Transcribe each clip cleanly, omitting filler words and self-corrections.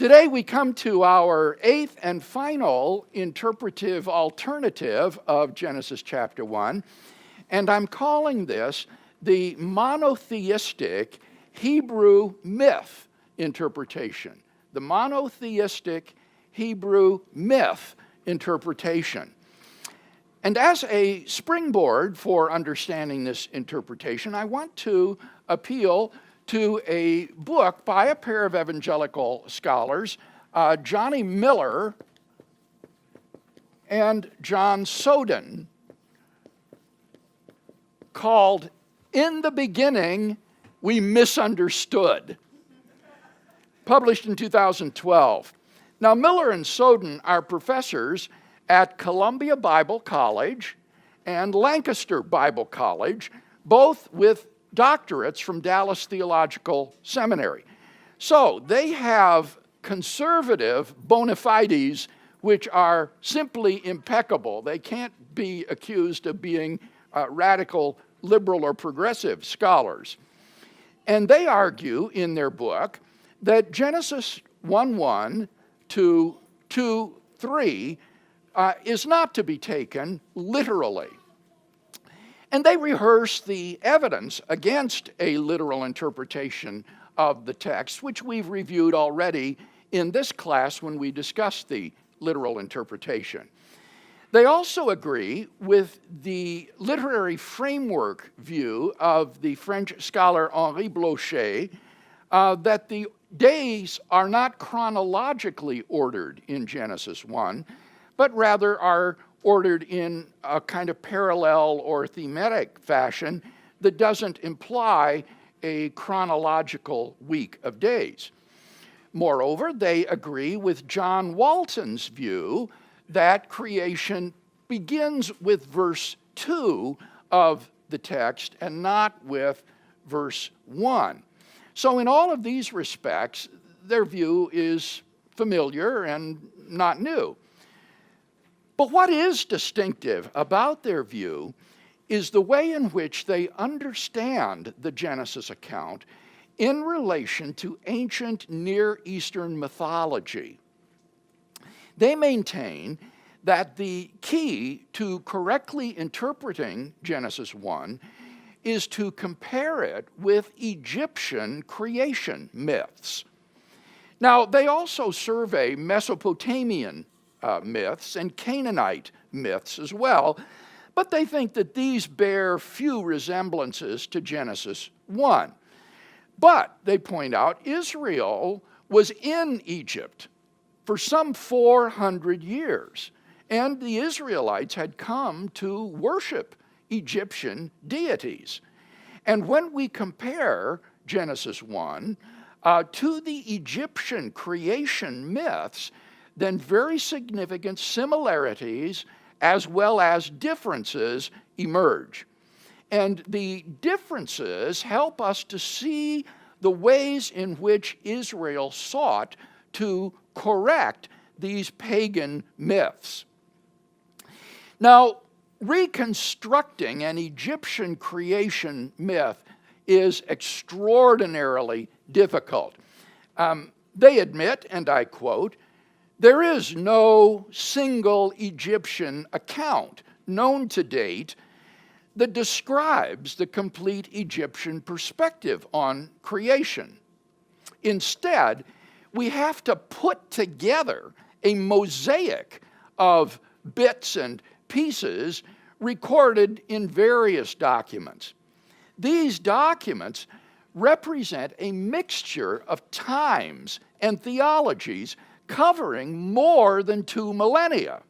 Today we come to our eighth and final interpretive alternative of Genesis chapter 1, and I'm calling this the monotheistic Hebrew myth interpretation. The monotheistic Hebrew myth interpretation. And as a springboard for understanding this interpretation, I want to appeal to a book by a pair of evangelical scholars, Johnny Miller and John Soden, called In the Beginning, We Misunderstood, published in 2012. Now, Miller and Soden are professors at Columbia Bible College and Lancaster Bible College, both with doctorates from Dallas Theological Seminary. So they have conservative bona fides which are simply impeccable. They can't be accused of being radical, liberal, or progressive scholars. And they argue in their book that Genesis 1:1 to 2:3 is not to be taken literally. And they rehearse the evidence against a literal interpretation of the text, which we've reviewed already in this class when we discussed the literal interpretation. They also agree with the literary framework view of the French scholar Henri Blocher that the days are not chronologically ordered in Genesis 1, but rather are ordered in a kind of parallel or thematic fashion that doesn't imply a chronological week of days. Moreover, they agree with John Walton's view that creation begins with verse 2 of the text and not with verse 1. So in all of these respects, their view is familiar and not new. But what is distinctive about their view is the way in which they understand the Genesis account in relation to ancient Near Eastern mythology. They maintain that the key to correctly interpreting Genesis 1 is to compare it with Egyptian creation myths. Now, they also survey Mesopotamian myths and Canaanite myths as well, but they think that these bear few resemblances to Genesis 1. But, they point out, Israel was in Egypt for some 400 years, and the Israelites had come to worship Egyptian deities. And when we compare Genesis 1 to the Egyptian creation myths, then very significant similarities as well as differences emerge. And the differences help us to see the ways in which Israel sought to correct these pagan myths. Now, reconstructing an Egyptian creation myth is extraordinarily difficult. They admit, and I quote, "There is no single Egyptian account known to date that describes the complete Egyptian perspective on creation. Instead, we have to put together a mosaic of bits and pieces recorded in various documents. These documents represent a mixture of times and theologies covering more than 2 millennia,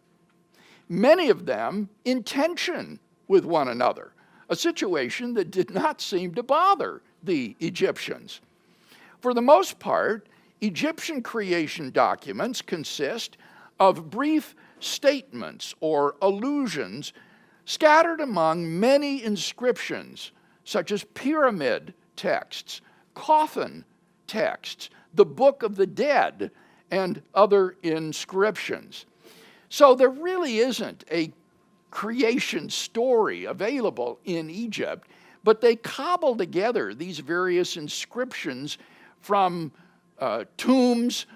many of them in tension with one another, a situation that did not seem to bother the Egyptians. For the most part, Egyptian creation documents consist of brief statements or allusions scattered among many inscriptions, such as pyramid texts, coffin texts, the Book of the Dead, and other inscriptions. So there really isn't a creation story available in Egypt, but they cobble together these various inscriptions from tombs,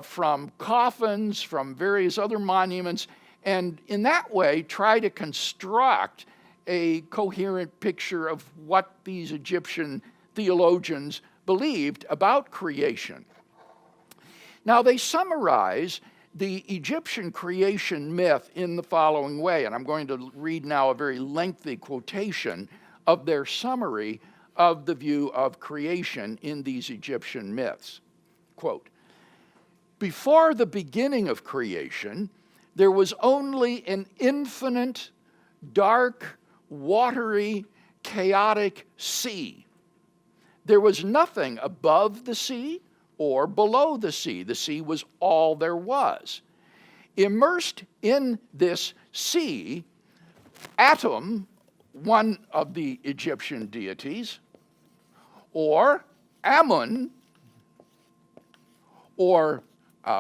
from coffins, from various other monuments, and in that way try to construct a coherent picture of what these Egyptian theologians believed about creation. Now, they summarize the Egyptian creation myth in the following way, and I'm going to read now a very lengthy quotation of their summary of the view of creation in these Egyptian myths. Quote, "Before the beginning of creation, there was only an infinite, dark, watery, chaotic sea. There was nothing above the sea or below the sea. The sea was all there was. Immersed in this sea, Atum, one of the Egyptian deities, or Amun, or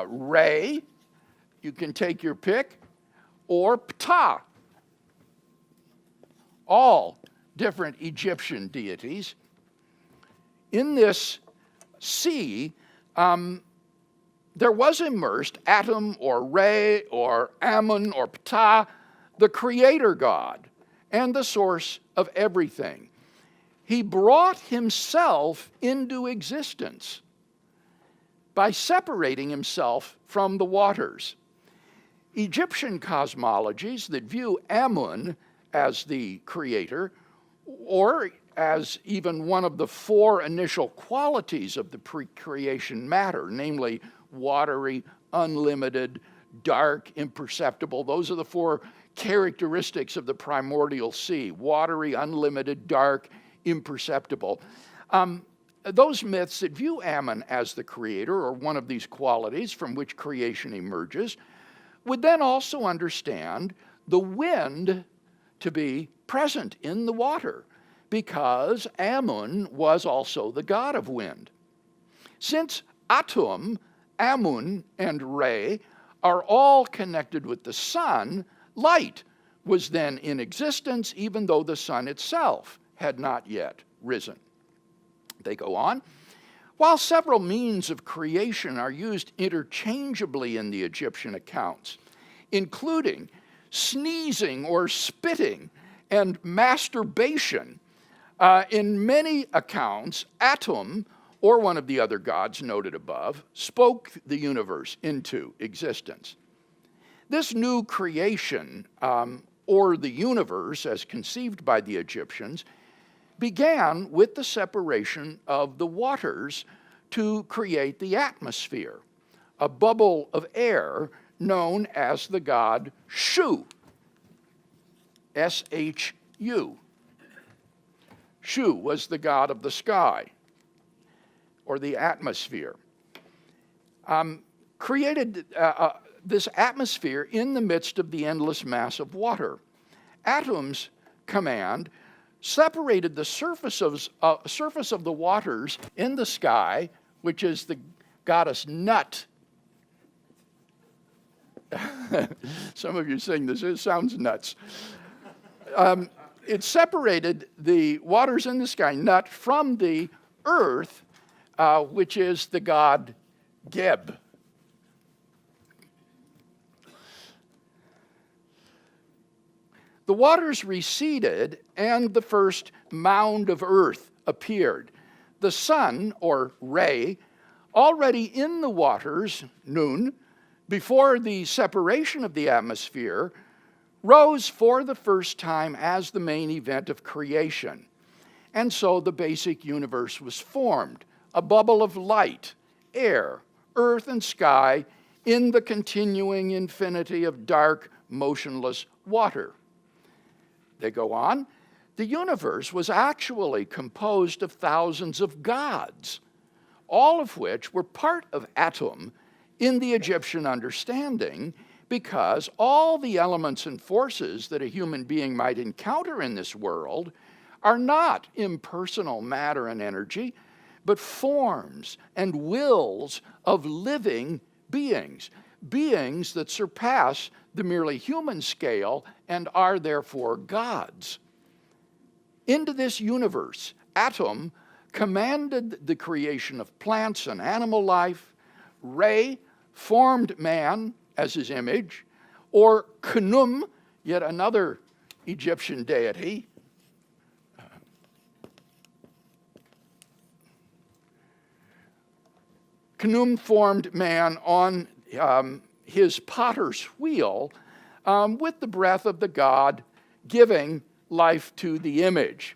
Re, you can take your pick, or Ptah, all different Egyptian deities. In this sea, there was immersed Atum or Re or Amun or Ptah, the creator God and the source of everything. He brought himself into existence by separating himself from the waters. Egyptian cosmologies that view Amun as the creator, or as even one of the four initial qualities of the pre-creation matter, namely watery, unlimited, dark, imperceptible. Those are the four characteristics of the primordial sea: watery, unlimited, dark, imperceptible. Those myths that view Amun as the creator, or one of these qualities from which creation emerges, would then also understand the wind to be present in the water, because Amun was also the god of wind. Since Atum, Amun, and Re are all connected with the sun, light was then in existence, even though the sun itself had not yet risen. They go on. While several means of creation are used interchangeably in the Egyptian accounts, including sneezing or spitting and masturbation, in many accounts, Atum, or one of the other gods noted above, spoke the universe into existence. This new creation, or the universe as conceived by the Egyptians, began with the separation of the waters to create the atmosphere, a bubble of air known as the god Shu, S-H-U. Shu was the god of the sky, or the atmosphere. Created this atmosphere in the midst of the endless mass of water. Atum's command separated the surface of the waters in the sky, which is the goddess Nut. Some of you saying this, it sounds nuts. It separated the waters in the sky, Nut, from the earth, which is the god Geb. The waters receded, and the first mound of earth appeared. The sun, or Re, already in the waters, Nun, before the separation of the atmosphere, rose for the first time as the main event of creation. And so the basic universe was formed, a bubble of light, air, earth, and sky in the continuing infinity of dark, motionless water. They go on. The universe was actually composed of thousands of gods, all of which were part of Atum in the Egyptian understanding, because all the elements and forces that a human being might encounter in this world are not impersonal matter and energy, but forms and wills of living beings, beings that surpass the merely human scale and are therefore gods. Into this universe, Atum commanded the creation of plants and animal life, Re formed man as his image, or Khnum, yet another Egyptian deity. Khnum formed man on his potter's wheel with the breath of the god giving life to the image.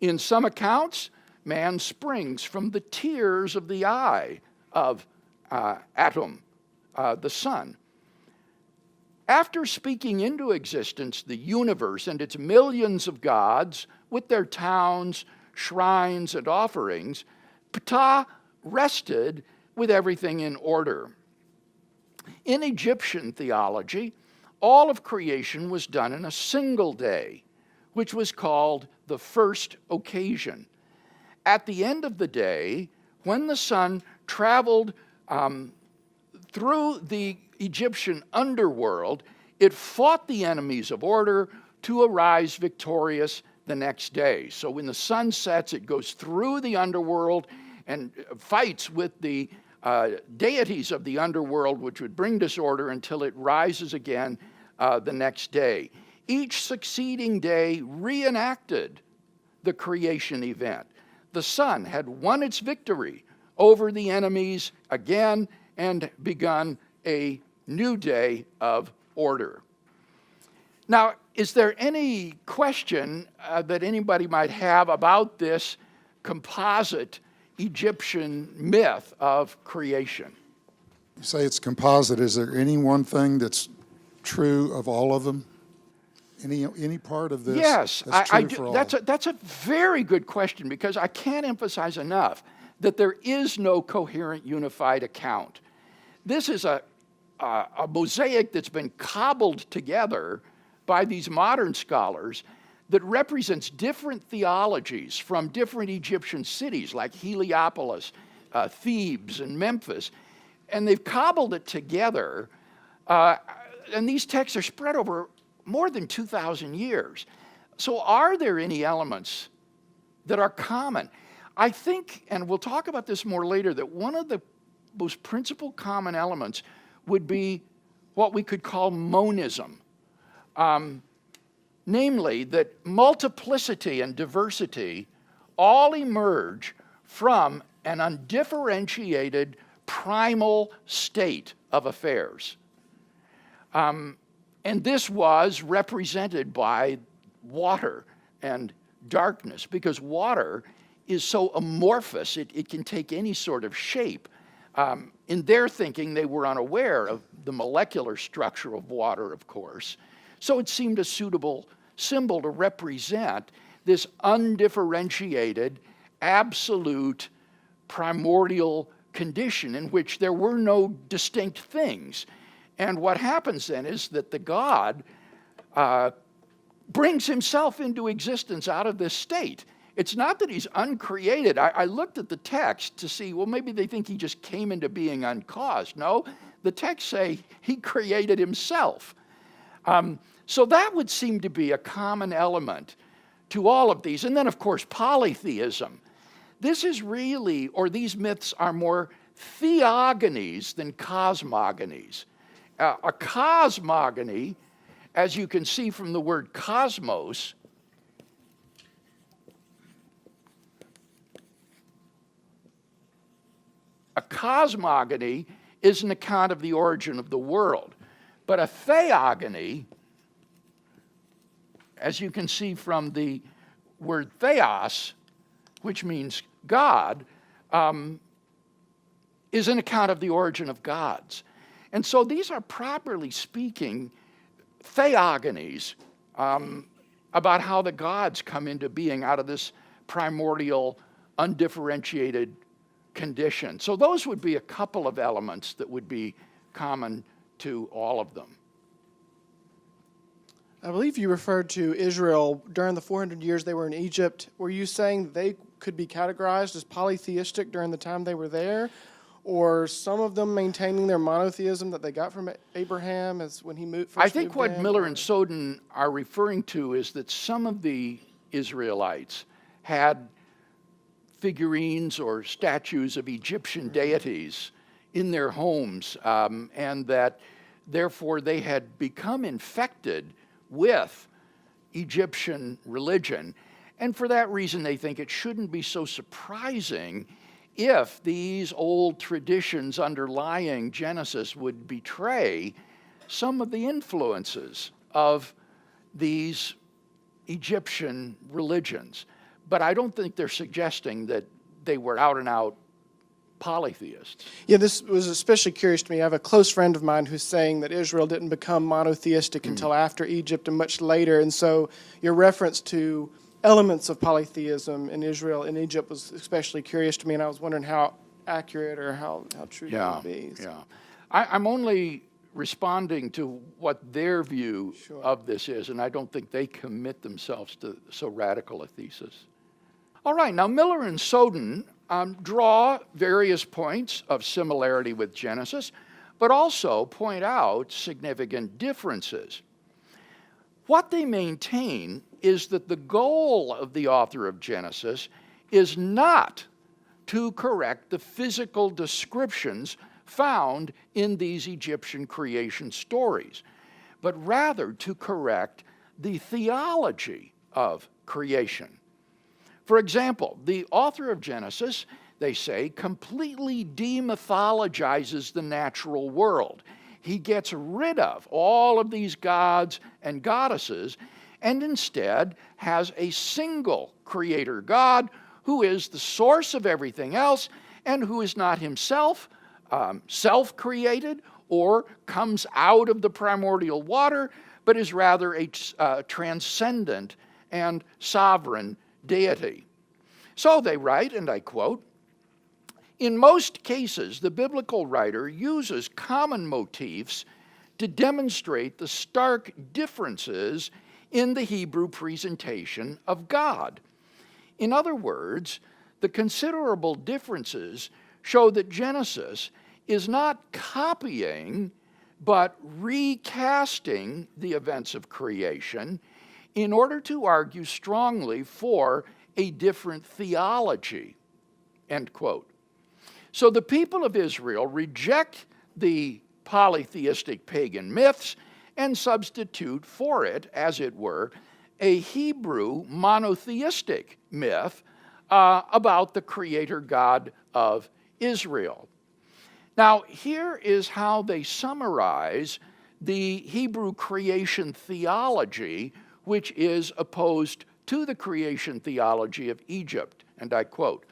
In some accounts, man springs from the tears of the eye of Atum, the sun. After speaking into existence the universe and its millions of gods with their towns, shrines, and offerings, Ptah rested with everything in order. In Egyptian theology, all of creation was done in a single day, which was called the first occasion. At the end of the day, when the sun traveled through the Egyptian underworld, it fought the enemies of order to arise victorious the next day. So when the sun sets, it goes through the underworld and fights with the deities of the underworld, which would bring disorder, until it rises again the next day. Each succeeding day reenacted the creation event. The sun had won its victory over the enemies again and begun a new day of order. Now, is there any question that anybody might have about this composite Egyptian myth of creation? You say it's composite. Is there any one thing that's true of all of them? Any part of this? Yes, that's I true do. for all? That's a very good question, because I can't emphasize enough that there is no coherent, unified account. This is a mosaic that's been cobbled together by these modern scholars that represents different theologies from different Egyptian cities like Heliopolis, Thebes, and Memphis. And they've cobbled it together, and these texts are spread over more than 2,000 years. So are there any elements that are common? I think, and we'll talk about this more later, that one of the most principal common elements would be what we could call monism. Namely, that multiplicity and diversity all emerge from an undifferentiated primal state of affairs. And this was represented by water and darkness, because water is so amorphous, it can take any sort of shape. In their thinking, they were unaware of the molecular structure of water, of course. So it seemed a suitable symbol to represent this undifferentiated, absolute, primordial condition in which there were no distinct things. And what happens then is that the God brings himself into existence out of this state. It's not that he's uncreated. I looked at the text to see, well, maybe they think he just came into being uncaused. No, the texts say he created himself. So that would seem to be a common element to all of these. And then, of course, polytheism. This is really, or these myths are more theogonies than cosmogonies. A cosmogony, as you can see from the word cosmos, a cosmogony is an account of the origin of the world. But a theogony, as you can see from the word theos, which means God, is an account of the origin of gods. And so these are, properly speaking, theogonies about how the gods come into being out of this primordial, undifferentiated condition. So those would be a couple of elements that would be common to all of them. I believe you referred to Israel during the 400 years they were in Egypt. Were you saying they could be categorized as polytheistic during the time they were there? Or some of them maintaining their monotheism that they got from Abraham as when he moved? I think what Miller and Soden are referring to is that some of the Israelites had figurines or statues of Egyptian deities in their homes, and that therefore they had become infected with Egyptian religion. And for that reason, they think it shouldn't be so surprising if these old traditions underlying Genesis would betray some of the influences of these Egyptian religions. But I don't think they're suggesting that they were out and out polytheists. Yeah, this was especially curious to me. I have a close friend of mine who's saying that Israel didn't become monotheistic until after Egypt and much later. And so your reference to elements of polytheism in Israel and Egypt was especially curious to me, and I was wondering how accurate or how true that would be. So. Yeah. I'm only responding to what their view of this is, and I don't think they commit themselves to so radical a thesis. All right, now Miller and Soden draw various points of similarity with Genesis, but also point out significant differences. What they maintain is that the goal of the author of Genesis is not to correct the physical descriptions found in these Egyptian creation stories, but rather to correct the theology of creation. For example, the author of Genesis, they say, completely demythologizes the natural world. He gets rid of all of these gods and goddesses and instead has a single creator God who is the source of everything else and who is not himself self-created or comes out of the primordial water, but is rather a transcendent and sovereign deity. So they write, and I quote, "In most cases, the biblical writer uses common motifs to demonstrate the stark differences in the Hebrew presentation of God. In other words, the considerable differences show that Genesis is not copying, but recasting the events of creation in order to argue strongly for a different theology," end quote. So the people of Israel reject the polytheistic pagan myths and substitute for it, as it were, a Hebrew monotheistic myth about the creator God of Israel. Now, here is how they summarize the Hebrew creation theology, which is opposed to the creation theology of Egypt, and I quote,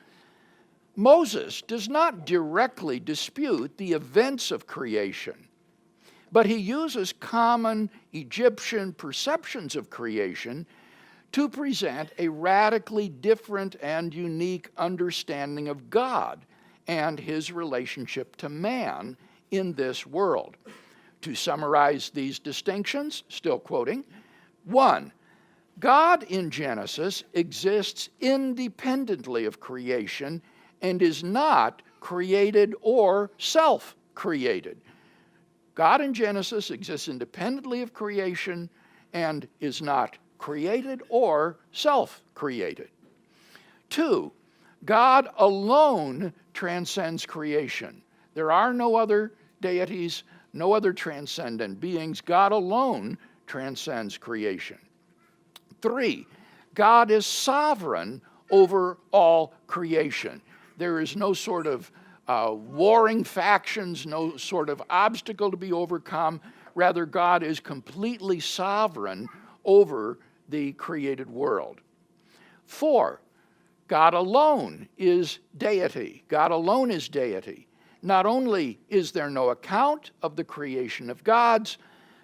"Moses does not directly dispute the events of creation, but he uses common Egyptian perceptions of creation to present a radically different and unique understanding of God and his relationship to man in this world. To summarize these distinctions, still quoting, 1, God in Genesis exists independently of creation and is not created or self-created. God in Genesis exists independently of creation and is not created or self-created. 2, God alone transcends creation. There are no other deities, no other transcendent beings. God alone transcends creation. 3, God is sovereign over all creation. There is no sort of warring factions, no sort of obstacle to be overcome. Rather, God is completely sovereign over the created world. 4, God alone is deity. God alone is deity. Not only is there no account of the creation of gods,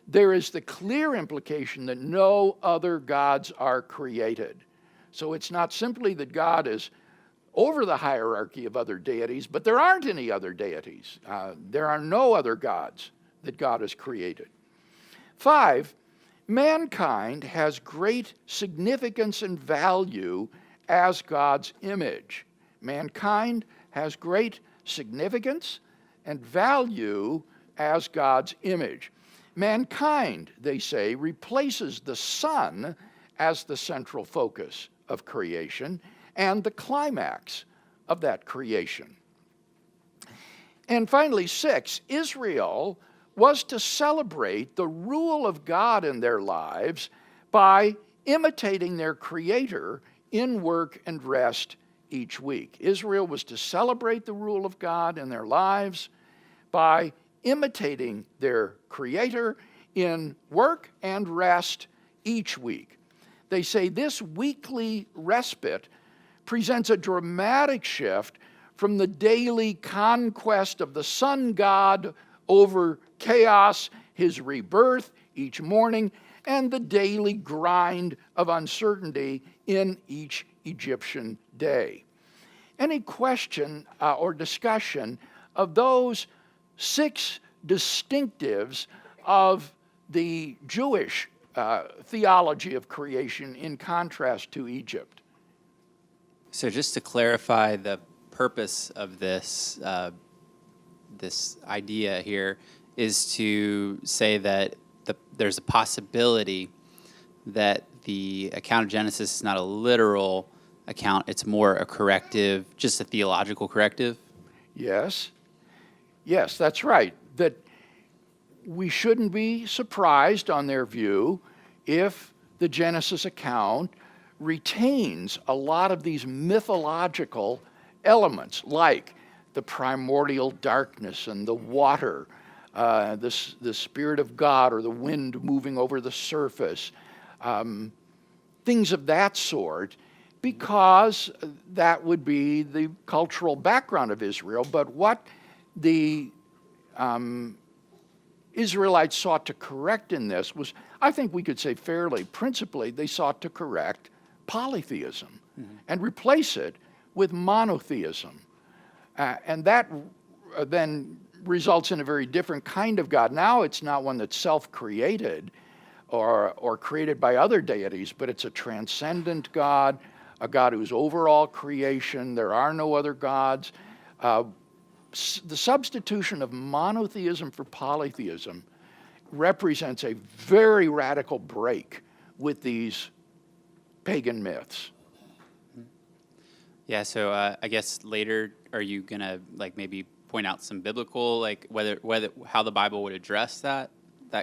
there is the clear implication that no other gods are created. So it's not simply that God is over the hierarchy of other deities, but there aren't any other deities. There are no other gods that God has created. 5, mankind has great significance and value as God's image. Mankind has great significance and value as God's image. Mankind, they say, replaces the sun as the central focus of creation and the climax of that creation. And finally, 6, Israel was to celebrate the rule of God in their lives by imitating their Creator in work and rest each week. Israel was to celebrate the rule of God in their lives by imitating their Creator in work and rest each week. They say this weekly respite presents a dramatic shift from the daily conquest of the sun god over chaos, his rebirth each morning, and the daily grind of uncertainty in each Egyptian day. Any question or discussion of those 6 distinctives of the Jewish theology of creation in contrast to Egypt? So just to clarify the purpose of this this idea here is to say that there's a possibility that the account of Genesis is not a literal account, it's more a corrective, just a theological corrective? Yes. Yes, that's right. That we shouldn't be surprised on their view if the Genesis account retains a lot of these mythological elements, like the primordial darkness and the water, the Spirit of God or the wind moving over the surface, things of that sort, because that would be the cultural background of Israel. But what the Israelites sought to correct in this was, I think we could say fairly, principally, they sought to correct polytheism and replace it with monotheism. And that then results in a very different kind of God. Now it's not one that's self-created or created by other deities, but it's a transcendent God, a God who's over all creation. There are no other gods. The substitution of monotheism for polytheism represents a very radical break with these pagan myths. Yeah, so I guess later, are you gonna maybe point out some biblical, whether how the Bible would address that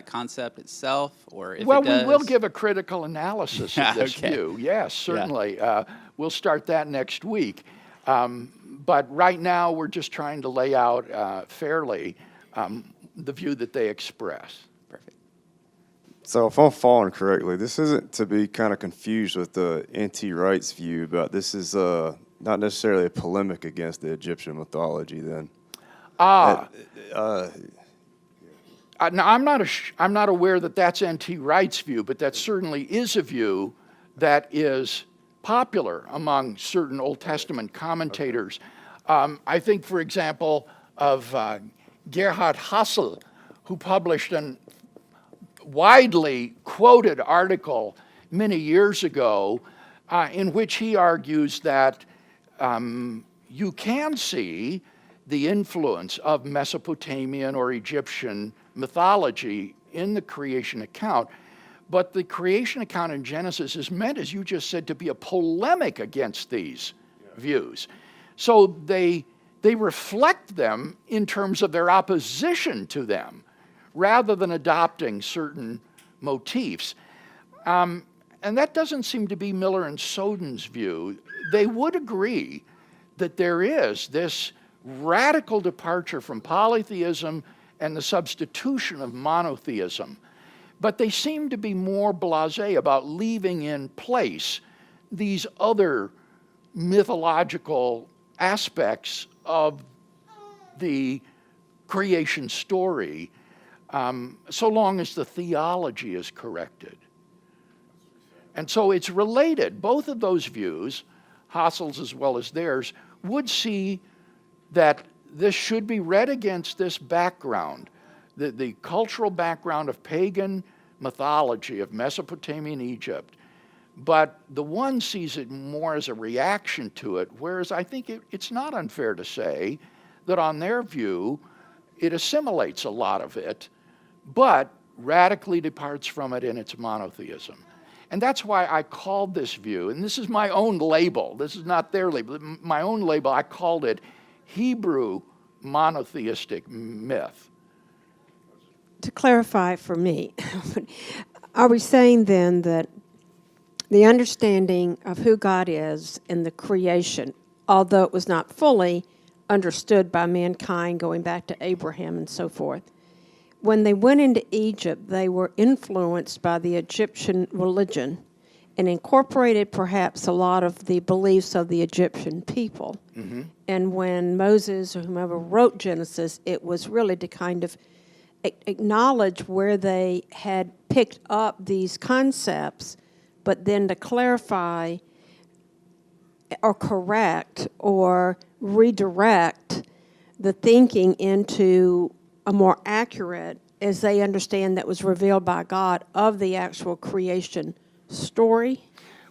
concept itself, or if it does? We will give a critical analysis of this Okay. view. Yes, certainly. Yeah. We'll start that next week. But right now, we're just trying to lay out fairly the view that they express. Perfect. So if I'm following correctly, this isn't to be kind of confused with the N.T. Wright's view, but this is not necessarily a polemic against the Egyptian mythology then. Now, I'm not aware that that's N.T. Wright's view, but that certainly is a view that is popular among certain Old Testament commentators. I think, for example, of Gerhard Hassel, who published a widely quoted article many years ago in which he argues that you can see the influence of Mesopotamian or Egyptian mythology in the creation account, but the creation account in Genesis is meant, as you just said, to be a polemic against these views. So they reflect them in terms of their opposition to them, rather than adopting certain motifs. And that doesn't seem to be Miller and Soden's view. They would agree that there is this radical departure from polytheism and the substitution of monotheism. But they seem to be more blasé about leaving in place these other mythological aspects of the creation story, so long as the theology is corrected. And so it's related. Both of those views, Hassel's as well as theirs, would see that this should be read against this background, the cultural background of pagan mythology of Mesopotamian Egypt. But the one sees it more as a reaction to it, whereas I think it's not unfair to say that on their view, it assimilates a lot of it, but radically departs from it in its monotheism. And that's why I called this view, and this is my own label, this is not their label, my own label, I called it Hebrew monotheistic myth. To clarify for me, are we saying then that the understanding of who God is in the creation, although it was not fully understood by mankind going back to Abraham and so forth, when they went into Egypt, they were influenced by the Egyptian religion and incorporated perhaps a lot of the beliefs of the Egyptian people. Mm-hmm. And when Moses or whomever wrote Genesis, it was really to kind of acknowledge where they had picked up these concepts, but then to clarify or correct or redirect the thinking into a more accurate, as they understand that was revealed by God, of the actual creation story?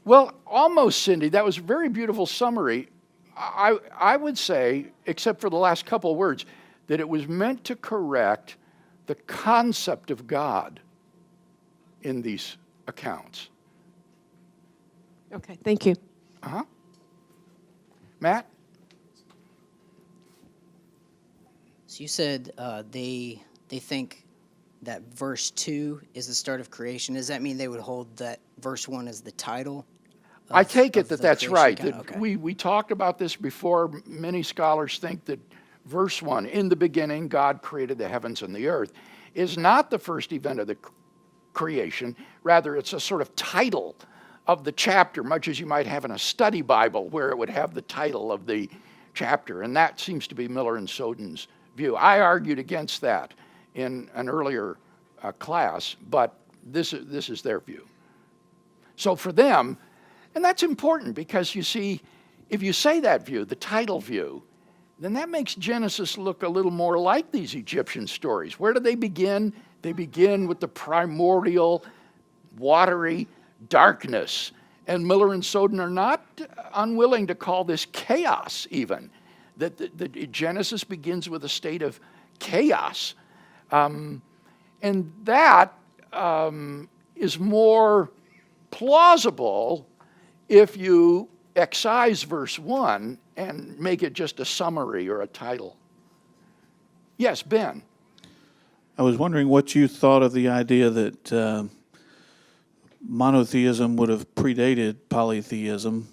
Well, almost, Cindy. That was a very beautiful summary. I would say, except for the last couple of words, that it was meant to correct the concept of God in these accounts. Okay, thank you. Uh-huh. Matt? So you said they think that verse 2 is the start of creation. Does that mean they would hold that verse 1 as the title? I take it of that the that's creation right. account? That Okay. we talked about this before. Many scholars think that verse 1, in the beginning, God created the heavens and the earth, is not the first event of the creation. Rather, it's a sort of title of the chapter, much as you might have in a study Bible where it would have the title of the chapter. And that seems to be Miller and Soden's view. I argued against that in an earlier class, but this is their view. So for them, and that's important because you see, if you say that view, the title view, then that makes Genesis look a little more like these Egyptian stories. Where do they begin? They begin with the primordial, watery darkness. And Miller and Soden are not unwilling to call this chaos even. That Genesis begins with a state of chaos. And that is more plausible if you excise verse 1 and make it just a summary or a title. Yes, Ben. I was wondering what you thought of the idea that monotheism would have predated polytheism,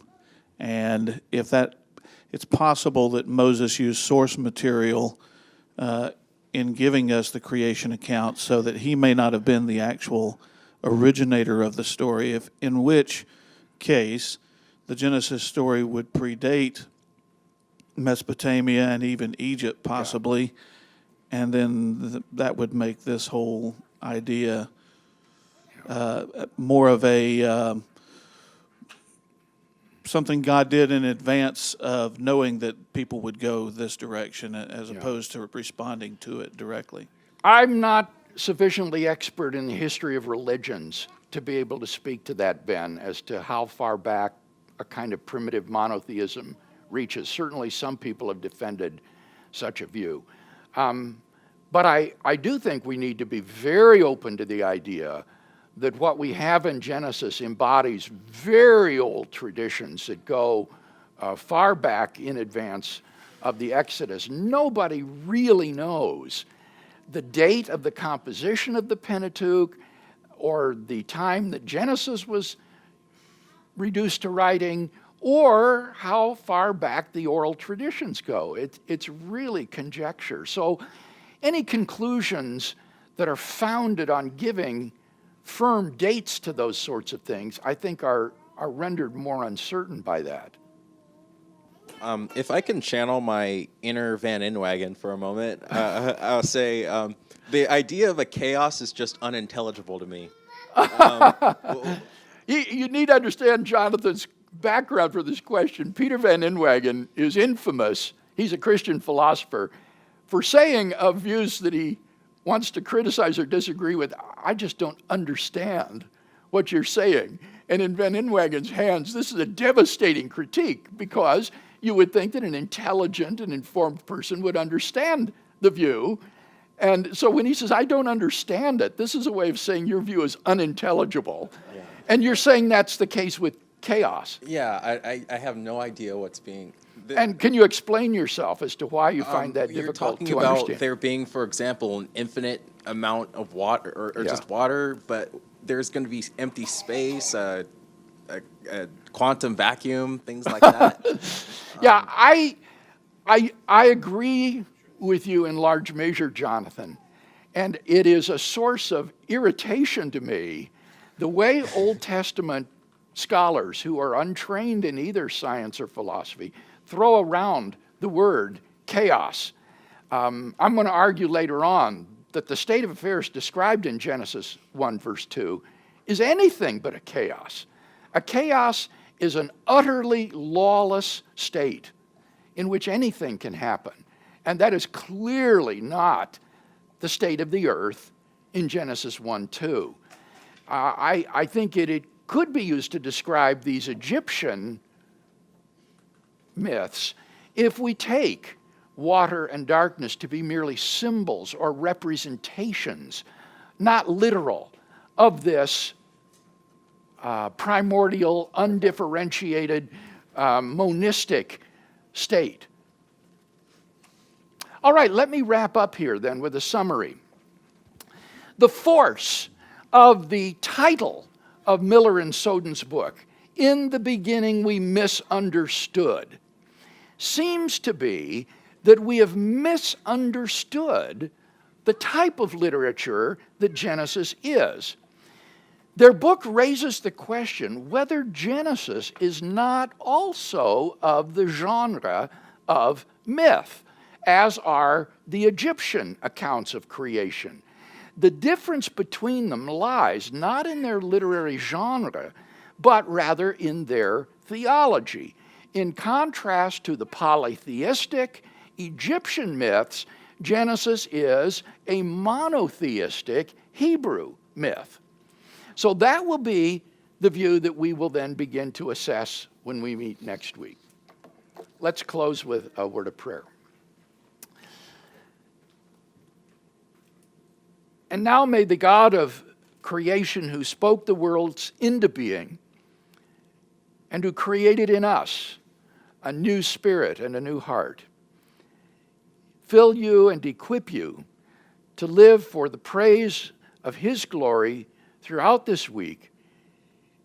and if that it's possible that Moses used source material in giving us the creation account so that he may not have been the actual originator of the story, in which case the Genesis story would predate Mesopotamia and even Egypt possibly, and then that would make this whole idea more of a something God did in advance of knowing that people would go this direction as opposed to responding to it directly. I'm not sufficiently expert in the history of religions to be able to speak to that, Ben, as to how far back a kind of primitive monotheism reaches. Certainly some people have defended such a view. But I do think we need to be very open to the idea that what we have in Genesis embodies very old traditions that go far back in advance of the Exodus. Nobody really knows the date of the composition of the Pentateuch or the time that Genesis was reduced to writing or how far back the oral traditions go. It's really conjecture. So any conclusions that are founded on giving firm dates to those sorts of things, I think are rendered more uncertain by that. If I can channel my inner Van Inwagen for a moment, I'll say the idea of a chaos is just unintelligible to me. You need to understand Jonathan's background for this question. Peter Van Inwagen is infamous, he's a Christian philosopher, for saying of views that he wants to criticize or disagree with, I just don't understand what you're saying. And in Van Inwagen's hands, this is a devastating critique because you would think that an intelligent and informed person would understand the view. And so when he says, I don't understand it, this is a way of saying your view is unintelligible. Yeah. And you're saying that's the case with chaos. Yeah, I have no idea what's being... And can you explain yourself as to why you find that You're difficult talking to about understand? there being, for example, an infinite amount of water, or Yeah. just water, but there's going to be empty space, a quantum vacuum, things like that. Yeah, I agree with you in large measure, Jonathan. And it is a source of irritation to me the way Old Testament scholars who are untrained in either science or philosophy throw around the word chaos. I'm going to argue later on that the state of affairs described in Genesis 1 verse 2 is anything but a chaos. A chaos is an utterly lawless state in which anything can happen. And that is clearly not the state of the earth in Genesis 1:2. I think it could be used to describe these Egyptian myths if we take water and darkness to be merely symbols or representations, not literal, of this primordial, undifferentiated, monistic state. All right, let me wrap up here then with a summary. The force of the title of Miller and Soden's book, In the Beginning We Misunderstood, seems to be that we have misunderstood the type of literature that Genesis is. Their book raises the question whether Genesis is not also of the genre of myth, as are the Egyptian accounts of creation. The difference between them lies not in their literary genre, but rather in their theology. In contrast to the polytheistic Egyptian myths, Genesis is a monotheistic Hebrew myth. So that will be the view that we will then begin to assess when we meet next week. Let's close with a word of prayer. And now may the God of creation, who spoke the worlds into being and who created in us a new spirit and a new heart, fill you and equip you to live for the praise of his glory throughout this week.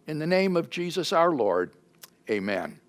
In the name of Jesus our Lord, amen.